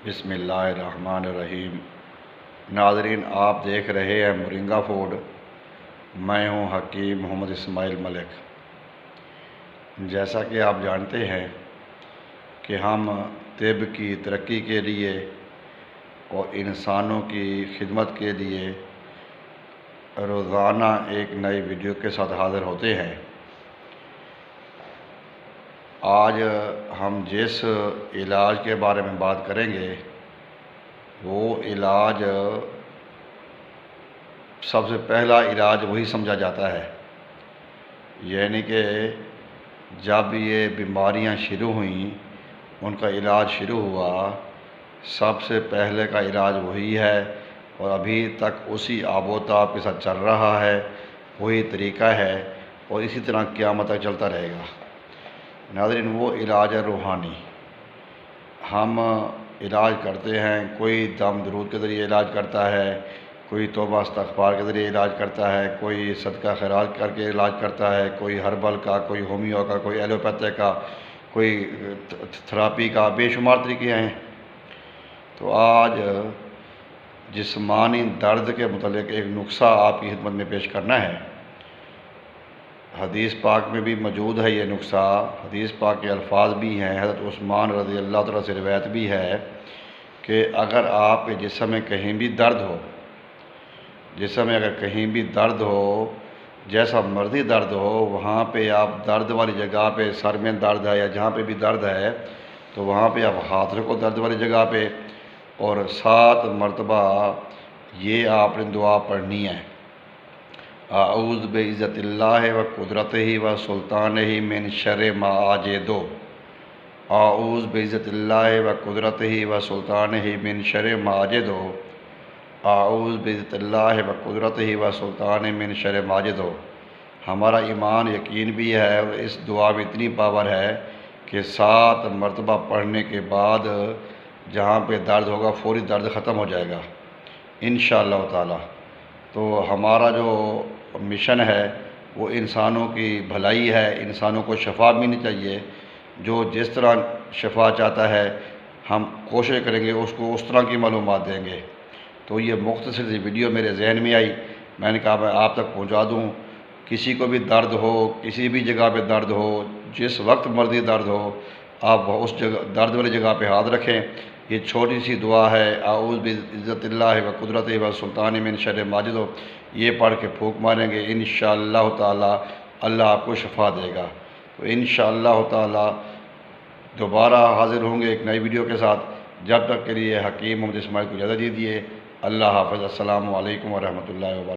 बिस्मिल्लाहिर्रहमानिर्रहीम। नाज़रीन, आप देख रहे हैं मोरिंगा फूड। मैं हूं हकीम मोहम्मद इस्माइल मलिक। जैसा कि आप जानते हैं कि हम तिब की तरक्की के लिए और इंसानों की खिदमत के लिए रोज़ाना एक नई वीडियो के साथ हाज़िर होते हैं। आज हम जिस इलाज के बारे में बात करेंगे वो इलाज, सबसे पहला इलाज वही समझा जाता है, यानी कि जब ये बीमारियां शुरू हुई, उनका इलाज शुरू हुआ, सबसे पहले का इलाज वही है और अभी तक उसी आबोताब के साथ चल रहा है, वही तरीका है और इसी तरह क़यामत तक चलता रहेगा। नाज़रीन, वो इलाज है रूहानी। हम इलाज करते हैं, कोई दम दरूद के ज़रिए इलाज करता है, कोई तौबा इस्तग़फ़ार के ज़रिए इलाज करता है, कोई सदका खैरात करके इलाज करता है, कोई हर्बल का, कोई होमियो का, कोई एलोपैथिक का, कोई थेरेपी का, बेशुमार तरीके हैं। तो आज जिस्मानी दर्द के मुतल्लिक़ एक नुस्ख़ा आपकी खिदमत में पेश करना है। हदीस पाक में भी मौजूद है ये नुस्ख़ा, हदीस पाक के अल्फाज भी हैं, हज़रत उस्मान रज़ी अल्लाह तआला से रिवायत भी है कि अगर आप जिस्म में कहीं भी दर्द हो, जिस्म में अगर कहीं भी दर्द हो, जैसा मर्ज़ी दर्द हो, वहाँ पे आप दर्द वाली जगह पे, सर में दर्द है या जहाँ पे भी दर्द है, तो वहाँ पे आप हाथ रखो दर्द वाली जगह पे और 7 मरतबा ये आपने दुआ पढ़नी है। आऊज़ बिइज़्ज़तिल्लाहि व कुदरतिही व सुल्तानिही मिन शर्रि मा आजिदु। आऊज़ बिइज़्ज़तिल्लाहि व कुदरतिही व सुल्तानिही मिन शर्रि मा आजिदु। आऊज़ बिइज़्ज़तिल्लाहि व कुदरतिही व सुल्तानिही मिन शर्रि मा आजिदु। हमारा ईमान यकीन भी है और इस दुआ में इतनी पावर है कि 7 मरतबा पढ़ने के बाद जहाँ पे दर्द होगा फ़ौरी दर्द ख़त्म हो जाएगा इंशाअल्लाह ताला। तो हमारा जो मिशन है वो इंसानों की भलाई है, इंसानों को शफ़ा मिलनी चाहिए। जो जिस तरह शफ़ा चाहता है हम कोशिश करेंगे उसको उस तरह की मालूमात देंगे। तो ये मुख्तसर सी वीडियो मेरे जहन में आई, मैंने कहा मैं आप तक पहुंचा दूं। किसी को भी दर्द हो, किसी भी जगह पे दर्द हो, जिस वक्त मर्ज़ी दर्द हो, आप उस जगह दर्द वाली जगह पे हाथ रखें। ये छोटी सी दुआ है, आऊज़ बिइज़्ज़तिल्लाहि व कुदरतिही व सुल्तानिही मिन शर्रि मा आजिदु। ये पढ़ के फूंक मारेंगे, इंशाअल्लाह ताला अल्लाह आपको शफ़ा देगा। तो इंशाअल्लाह ताला दोबारा हाज़िर होंगे एक नई वीडियो के साथ। जब तक के लिए हकीम मोहम्मद इस्माइल को इजाज़त दीजिए। अल्लाह हाफ़िज़। अस्सलामु अलैकुम व रहमतुल्लाहि व बरकातहू।